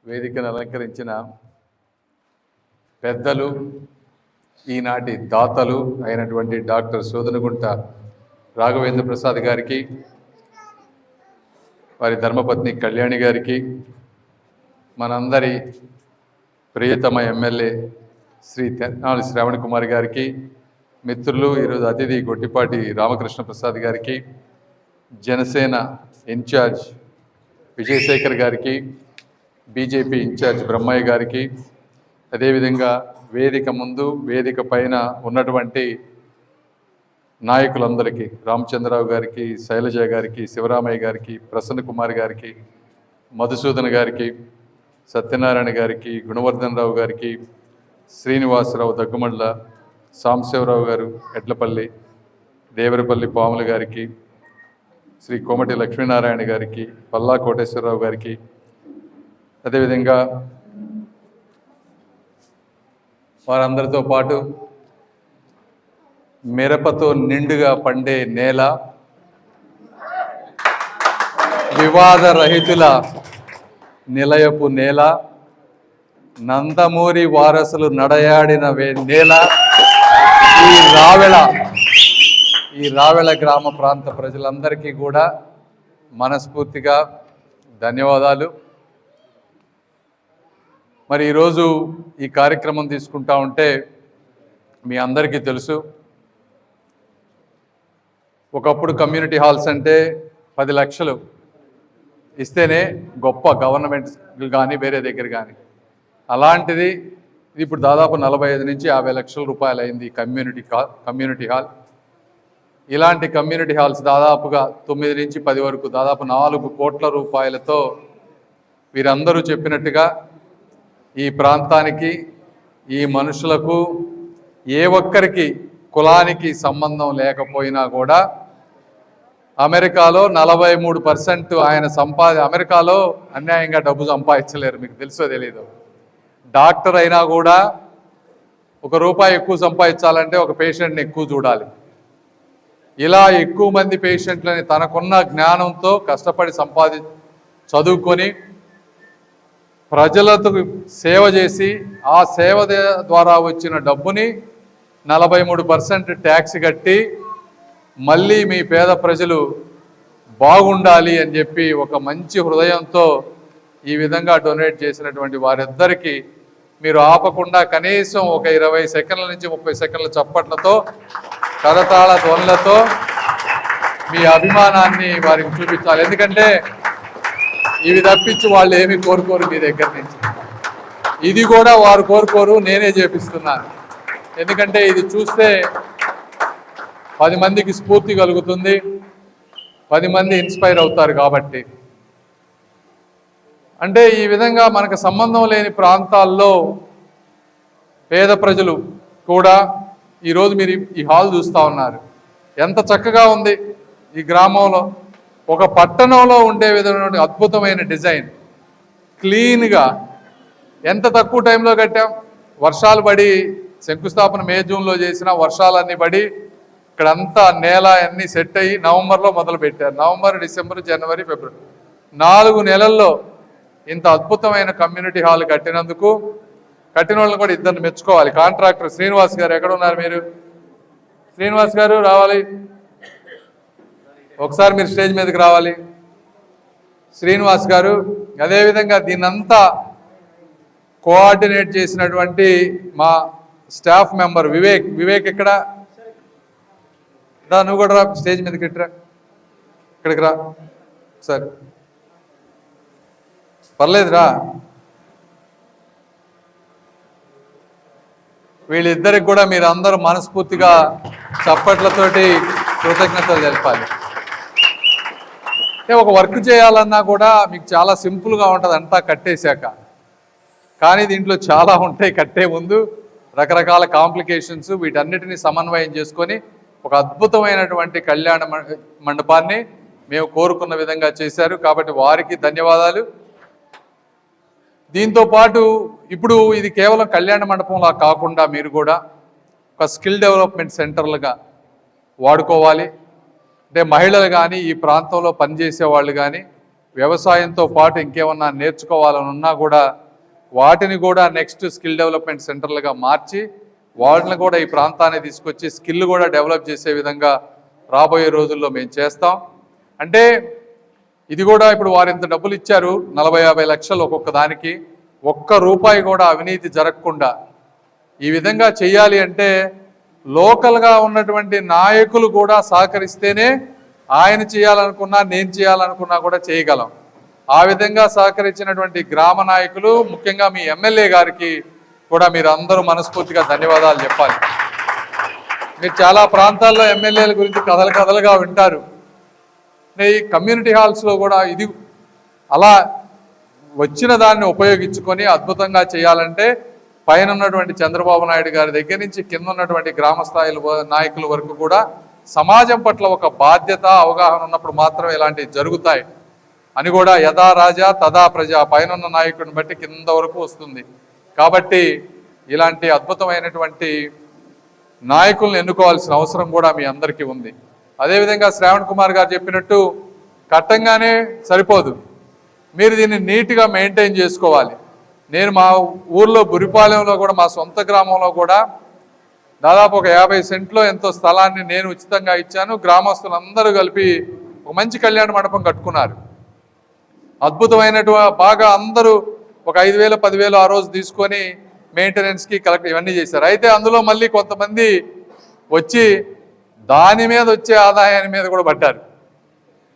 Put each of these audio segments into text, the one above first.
వేదికను అలంకరించిన పెద్దలు, ఈనాటి దాతలు అయినటువంటి డాక్టర్ సోదనగుంట రాఘవేంద్ర ప్రసాద్ గారికి, వారి ధర్మపత్ని కళ్యాణి గారికి, మనందరి ప్రియతమ ఎమ్మెల్యే శ్రీ తెనాలి శ్రావణ్ కుమార్ గారికి, మిత్రులు ఈరోజు అతిథి గొట్టిపాటి రామకృష్ణ ప్రసాద్ గారికి, జనసేన ఇన్ఛార్జ్ విజయశేఖర్ గారికి, బీజేపీ ఇన్ఛార్జ్ బ్రహ్మయ్య గారికి, అదేవిధంగా వేదిక ముందు వేదిక పైన ఉన్నటువంటి నాయకులందరికీ, రామచంద్రరావు గారికి, శైలజ గారికి, శివరామయ్య గారికి, ప్రసన్న కుమార్ గారికి, మధుసూదన్ గారికి, సత్యనారాయణ గారికి, గుణవర్ధన్ రావు గారికి, శ్రీనివాసరావు దగ్గుమండ్ల, సాంబశివరావు గారు ఎడ్లపల్లి, దేవరపల్లి పాముల గారికి, శ్రీ కోమటి లక్ష్మీనారాయణ గారికి, పల్లా కోటేశ్వరరావు గారికి, అదేవిధంగా వారందరితో పాటు మిరపతో నిండుగా పండే నేల, వివాద రహితుల నిలయపు నేల, నందమూరి వారసులు నడయాడిన నేల, ఈ రావెల గ్రామ ప్రాంత ప్రజలందరికీ కూడా మనస్ఫూర్తిగా ధన్యవాదాలు. మరి ఈరోజు ఈ కార్యక్రమం తీసుకుంటా ఉంటే మీ అందరికీ తెలుసు, ఒకప్పుడు కమ్యూనిటీ హాల్స్ అంటే 10 లక్షలు ఇస్తేనే గొప్ప, గవర్నమెంట్ కానీ వేరే దగ్గర కానీ. అలాంటిది ఇప్పుడు దాదాపు 45 నుంచి 50 లక్షల రూపాయలు అయింది కమ్యూనిటీ హాల్. ఇలాంటి కమ్యూనిటీ హాల్స్ దాదాపుగా 9 నుంచి 10 వరకు దాదాపు 4 కోట్ల రూపాయలతో వీరందరూ చెప్పినట్టుగా ఈ ప్రాంతానికి, ఈ మనుషులకు ఏ ఒక్కరికి కులానికి సంబంధం లేకపోయినా కూడా అమెరికాలో 43% ఆయన అమెరికాలో అన్యాయంగా డబ్బు సంపాదించలేరు, మీకు తెలుసో తెలీదు. డాక్టర్ అయినా కూడా ₹1 ఎక్కువ సంపాదించాలంటే ఒక పేషెంట్ని ఎక్కువ చూడాలి. ఇలా ఎక్కువ మంది పేషెంట్లని తనకున్న జ్ఞానంతో కష్టపడి చదువుకొని ప్రజలకు సేవ చేసి ఆ సేవ ద్వారా వచ్చిన డబ్బుని 43% ట్యాక్స్ కట్టి మళ్ళీ మీ పేద ప్రజలు బాగుండాలి అని చెప్పి ఒక మంచి హృదయంతో ఈ విధంగా డొనేట్ చేసినటువంటి వారిద్దరికీ మీరు ఆపకుండా కనీసం ఒక 20 సెకండ్ల నుంచి 30 సెకండ్ల చప్పట్లతో, కరతాళ ధ్వనులతో మీ అభిమానాన్ని వారికి చూపించాలి. ఎందుకంటే ఇవి తప్పించి వాళ్ళు ఏమీ కోరుకోరు మీ దగ్గర నుంచి. ఇది కూడా వారు కోరుకోరు, నేనే చేపిస్తున్నాను. ఎందుకంటే ఇది చూస్తే 10 మందికి స్ఫూర్తి కలుగుతుంది, 10 మంది ఇన్స్పైర్ అవుతారు కాబట్టి. అంటే ఈ విధంగా మనకు సంబంధం లేని ప్రాంతాల్లో పేద ప్రజలు కూడా ఈరోజు మీరు ఈ హాల్ చూస్తూ ఉన్నారు. ఎంత చక్కగా ఉంది ఈ గ్రామంలో. ఒక పట్టణంలో ఉండే విధమైన అద్భుతమైన డిజైన్, క్లీన్గా, ఎంత తక్కువ టైంలో కట్టాం. వర్షాలు పడి శంకుస్థాపన మే జూన్లో చేసిన వర్షాలన్నీ పడి ఇక్కడంతా నేల అన్నీ సెట్ అయ్యి నవంబర్లో మొదలు పెట్టారు. నవంబర్, డిసెంబర్, జనవరి, ఫిబ్రవరి 4 నెలల్లో ఇంత అద్భుతమైన కమ్యూనిటీ హాల్ కట్టినందుకు కట్టిన వాళ్ళని కూడా ఇద్దరిని మెచ్చుకోవాలి. కాంట్రాక్టర్ శ్రీనివాస్ గారు ఎక్కడ ఉన్నారు? మీరు శ్రీనివాస్ గారు రావాలి, ఒకసారి మీరు స్టేజ్ మీదకి రావాలి. శ్రీనివాస్ గారు. అదేవిధంగా దీన్నంతా కోఆర్డినేట్ చేసినటువంటి మా స్టాఫ్ మెంబర్ వివేక్ ఇక్కడ రా, నువ్వు కూడా రా, స్టేజ్ మీదకి ఇట్రా, ఇక్కడికి రా సరే, పర్లేదురా. వీళ్ళిద్దరికి కూడా మీరు అందరూ మనస్ఫూర్తిగా చప్పట్లతోటి కృతజ్ఞతలు తెలపాలి. ఒక వర్క్ చేయాలన్నా కూడా మీకు చాలా సింపుల్గా ఉంటుంది అంతా కట్టేశాక, కానీ దీంట్లో చాలా ఉంటాయి. కట్టే ముందు రకరకాల కాంప్లికేషన్స్, వీటన్నిటిని సమన్వయం చేసుకొని ఒక అద్భుతమైనటువంటి కళ్యాణ మండపాన్ని మేము కోరుకున్న విధంగా చేశారు. కాబట్టి వారికి ధన్యవాదాలు. దీంతో పాటు ఇప్పుడు ఇది కేవలం కళ్యాణ మండపంలా కాకుండా మీరు కూడా ఒక స్కిల్ డెవలప్మెంట్ సెంటర్లుగా వాడుకోవాలి. అంటే మహిళలు కానీ, ఈ ప్రాంతంలో పనిచేసే వాళ్ళు కానీ, వ్యవసాయంతో పాటు ఇంకేమన్నా నేర్చుకోవాలని ఉన్నా కూడా వాటిని కూడా నెక్స్ట్ స్కిల్ డెవలప్మెంట్ సెంటర్లుగా మార్చి వాళ్ళని కూడా ఈ ప్రాంతాన్ని తీసుకొచ్చి స్కిల్ కూడా డెవలప్ చేసే విధంగా రాబోయే రోజుల్లో మేము చేస్తాం. అంటే ఇది కూడా ఇప్పుడు వారు ఇంత డబ్బులు ఇచ్చారు, 40-50 లక్షలు ఒక్కొక్క దానికి, ఒక్క రూపాయి కూడా అవినీతి జరగకుండా ఈ విధంగా చేయాలి అంటే లోకల్గా ఉన్నటువంటి నాయకులు కూడా సహకరిస్తేనే ఆయన చేయాలనుకున్నా నేను చేయాలనుకున్నా కూడా చేయగలం. ఆ విధంగా సహకరించినటువంటి గ్రామ నాయకులు, ముఖ్యంగా మీ ఎమ్మెల్యే గారికి కూడా మీరు అందరూ మనస్ఫూర్తిగా ధన్యవాదాలు చెప్పాలి. మీరు చాలా ప్రాంతాల్లో ఎమ్మెల్యేల గురించి కథలుగా వింటారు. ఈ కమ్యూనిటీ హాల్స్లో కూడా ఇది అలా వచ్చిన దాన్ని ఉపయోగించుకొని అద్భుతంగా చేయాలంటే పైన ఉన్నటువంటి చంద్రబాబు నాయుడు గారి దగ్గర నుంచి కింద ఉన్నటువంటి గ్రామ స్థాయి నాయకుల వరకు కూడా సమాజం పట్ల ఒక బాధ్యత, అవగాహన ఉన్నప్పుడు మాత్రమే ఇలాంటివి జరుగుతాయి అని కూడా యథా రాజా తదా ప్రజ, పైన ఉన్న నాయకుడిని బట్టి కింద వరకు వస్తుంది. కాబట్టి ఇలాంటి అద్భుతమైనటువంటి నాయకులను ఎన్నుకోవాల్సిన అవసరం కూడా మీ అందరికీ ఉంది. అదేవిధంగా శ్రావణ్ కుమార్ గారు చెప్పినట్టు కట్టంగానే సరిపోదు, మీరు దీన్ని నీట్గా మెయింటైన్ చేసుకోవాలి. నేను మా ఊర్లో బురిపాలెంలో కూడా, మా సొంత గ్రామంలో కూడా దాదాపు ఒక 50 సెంట్లో ఎంతో స్థలాన్ని నేను ఉచితంగా ఇచ్చాను. గ్రామస్తులందరూ కలిపి ఒక మంచి కళ్యాణ మండపం కట్టుకున్నారు. అద్భుతమైనటువంటి బాగా అందరూ ఒక 5,000 10,000 ఆ రోజు తీసుకొని మెయింటెనెన్స్కి కలెక్ట్ ఇవన్నీ చేశారు. అయితే అందులో మళ్ళీ కొంతమంది వచ్చి దాని మీద వచ్చే ఆదాయాన్ని మీద కూడా పడ్డారు.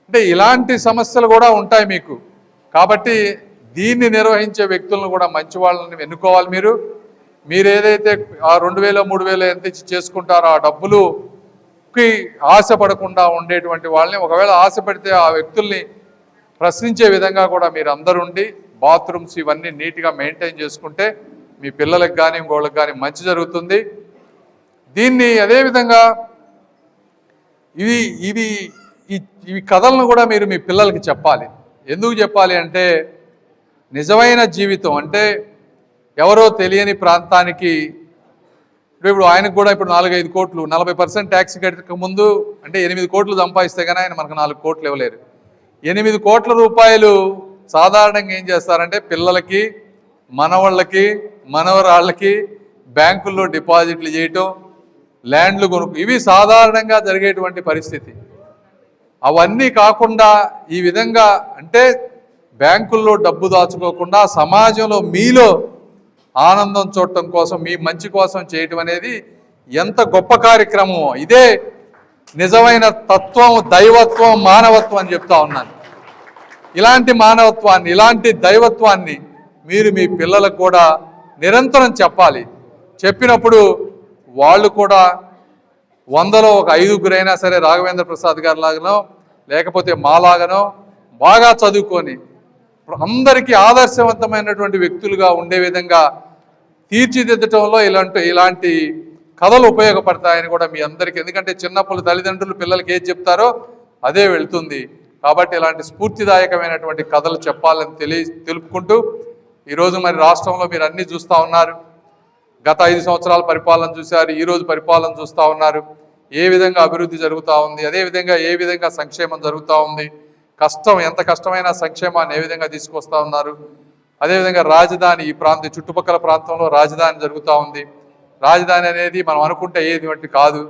అంటే ఇలాంటి సమస్యలు కూడా ఉంటాయి మీకు. కాబట్టి దీన్ని నిర్వహించే వ్యక్తులను కూడా మంచి వాళ్ళని ఎన్నుకోవాలి. మీరు ఏదైతే ఆ 2,000 3,000 ఎంత ఇచ్చి చేసుకుంటారో ఆ డబ్బులుకి ఆశపడకుండా ఉండేటువంటి వాళ్ళని, ఒకవేళ ఆశపడితే ఆ వ్యక్తుల్ని ప్రశ్నించే విధంగా కూడా మీరు అందరుండి బాత్రూమ్స్ ఇవన్నీ నీట్గా మెయింటైన్ చేసుకుంటే మీ పిల్లలకు కానీ ఇంకోళ్ళకి కానీ మంచి జరుగుతుంది. దీన్ని అదేవిధంగా ఇవి కథలను కూడా మీరు మీ పిల్లలకి చెప్పాలి. ఎందుకు చెప్పాలి అంటే నిజమైన జీవితం అంటే ఎవరో తెలియని ప్రాంతానికి ఇప్పుడు ఆయనకు కూడా ఇప్పుడు 4-5 కోట్లు 40% ట్యాక్స్ కట్టక ముందు అంటే 8 కోట్లు సంపాదిస్తే కానీ ఆయన మనకు 4 కోట్లు ఇవ్వలేరు. 8 కోట్ల రూపాయలు సాధారణంగా ఏం చేస్తారంటే పిల్లలకి, మనవాళ్ళకి, మనవరాళ్ళకి బ్యాంకుల్లో డిపాజిట్లు చేయటం, ల్యాండ్లు కొనుక్కు, ఇవి సాధారణంగా జరిగేటువంటి పరిస్థితి. అవన్నీ కాకుండా ఈ విధంగా అంటే బ్యాంకుల్లో డబ్బు దాచుకోకుండా సమాజంలో మీలో ఆనందం చూడటం కోసం, మీ మంచి కోసం చేయటం అనేది ఎంత గొప్ప కార్యక్రమమో. ఇదే నిజమైన తత్వం, దైవత్వం, మానవత్వం అని చెప్తా ఉన్నాను. ఇలాంటి మానవత్వాన్ని, ఇలాంటి దైవత్వాన్ని మీరు మీ పిల్లలకు కూడా నిరంతరం చెప్పాలి. చెప్పినప్పుడు వాళ్ళు కూడా 100లో ఒక 5గురైనా సరే రాఘవేంద్ర ప్రసాద్ గారి లాగానో లేకపోతే మాలాగానో బాగా చదువుకొని అందరికీ ఆదర్శవంతమైనటువంటి వ్యక్తులుగా ఉండే విధంగా తీర్చిదిద్దటంలో ఇలాంటి కథలు ఉపయోగపడతాయని కూడా మీ అందరికీ, ఎందుకంటే చిన్నప్పుడు తల్లిదండ్రులు పిల్లలకి ఏది చెప్తారో అదే వెళ్తుంది. కాబట్టి ఇలాంటి స్ఫూర్తిదాయకమైనటువంటి కథలు చెప్పాలని తెలుపుకుంటూ ఈరోజు మరి రాష్ట్రంలో మీరు అన్నీ చూస్తూ ఉన్నారు. గత 5 సంవత్సరాల పరిపాలన చూశారు, ఈరోజు పరిపాలన చూస్తూ ఉన్నారు. ఏ విధంగా అభివృద్ధి జరుగుతూ ఉంది, అదేవిధంగా ఏ విధంగా సంక్షేమం జరుగుతూ ఉంది, ఎంత కష్టమైన సంక్షేమాన్ని ఏ విధంగా తీసుకొస్తా ఉన్నారు. అదేవిధంగా రాజధాని, ఈ చుట్టుపక్కల ప్రాంతంలో రాజధాని జరుగుతూ ఉంది. రాజధాని అనేది మనం అనుకుంటే ఏది వంటి కాదు.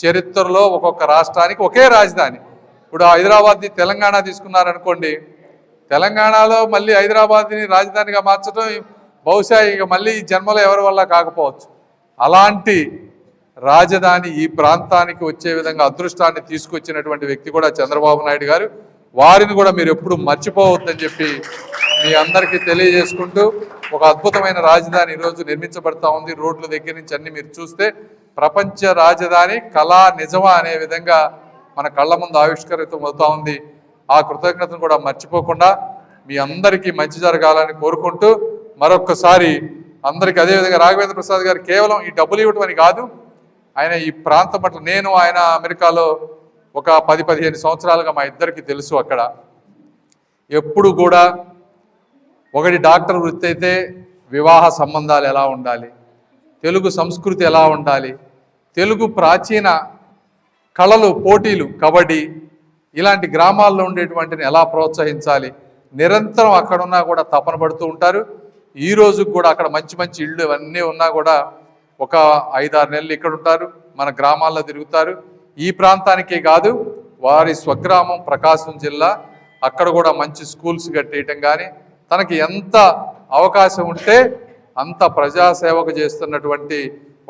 చరిత్రలో ఒక్కొక్క రాష్ట్రానికి ఒకే రాజధాని. ఇప్పుడు హైదరాబాద్ని తెలంగాణ తీసుకున్నారనుకోండి, తెలంగాణలో మళ్ళీ హైదరాబాద్ని రాజధానిగా మార్చడం బహుశా ఇక మళ్ళీ జన్మలో ఎవరి వల్ల కాకపోవచ్చు. అలాంటి రాజధాని ఈ ప్రాంతానికి వచ్చే విధంగా అదృష్టాన్ని తీసుకొచ్చినటువంటి వ్యక్తి కూడా చంద్రబాబు నాయుడు గారు. వారిని కూడా మీరు ఎప్పుడు మర్చిపోవద్దని చెప్పి మీ అందరికీ తెలియజేసుకుంటూ, ఒక అద్భుతమైన రాజధాని ఈరోజు నిర్మించబడతా ఉంది. రోడ్ల దగ్గర నుంచి అన్ని మీరు చూస్తే ప్రపంచ రాజధాని కళా నిజమా అనే విధంగా మన కళ్ళ ముందు ఆవిష్కరితం అవుతా ఉంది. ఆ కృతజ్ఞతను కూడా మర్చిపోకుండా మీ అందరికీ మంచి జరగాలని కోరుకుంటూ మరొక్కసారి అందరికీ, అదేవిధంగా రాఘవేంద్ర ప్రసాద్ గారు కేవలం ఈ డబ్బులు ఇవ్వటం అని కాదు, ఆయన ఈ ప్రాంతం పట్ల, నేను ఆయన అమెరికాలో ఒక 10-15 సంవత్సరాలుగా మా ఇద్దరికి తెలుసు. అక్కడ ఎప్పుడు కూడా ఒకటి డాక్టర్ వృత్తి అయితే వివాహ సంబంధాలు ఎలా ఉండాలి, తెలుగు సంస్కృతి ఎలా ఉండాలి, తెలుగు ప్రాచీన కళలు, పోటీలు, కబడ్డీ ఇలాంటి గ్రామాల్లో ఉండేటువంటిని ఎలా ప్రోత్సహించాలి, నిరంతరం అక్కడ ఉన్నా కూడా తపన పడుతూ ఉంటారు. ఈ రోజుకి కూడా అక్కడ మంచి మంచి ఇళ్ళు అన్నీ ఉన్నా కూడా ఒక 5-6 నెలలు ఇక్కడ ఉంటారు, మన గ్రామాల్లో తిరుగుతారు. ఈ ప్రాంతానికే కాదు, వారి స్వగ్రామం ప్రకాశం జిల్లా, అక్కడ కూడా మంచి స్కూల్స్ కట్టేయటం కానీ, తనకి ఎంత అవకాశం ఉంటే అంత ప్రజాసేవకు చేస్తున్నటువంటి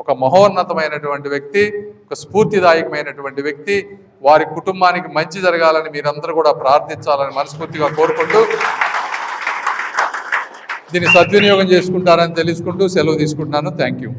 ఒక మహోన్నతమైనటువంటి వ్యక్తి, ఒక స్ఫూర్తిదాయకమైనటువంటి వ్యక్తి. వారి కుటుంబానికి మంచి జరగాలని మీరందరూ కూడా ప్రార్థించాలని మనస్ఫూర్తిగా కోరుకుంటూ దీన్ని సద్వినియోగం చేసుకుంటారని తెలుసుకుంటూ సెలవు తీసుకుంటున్నాను. Thank you.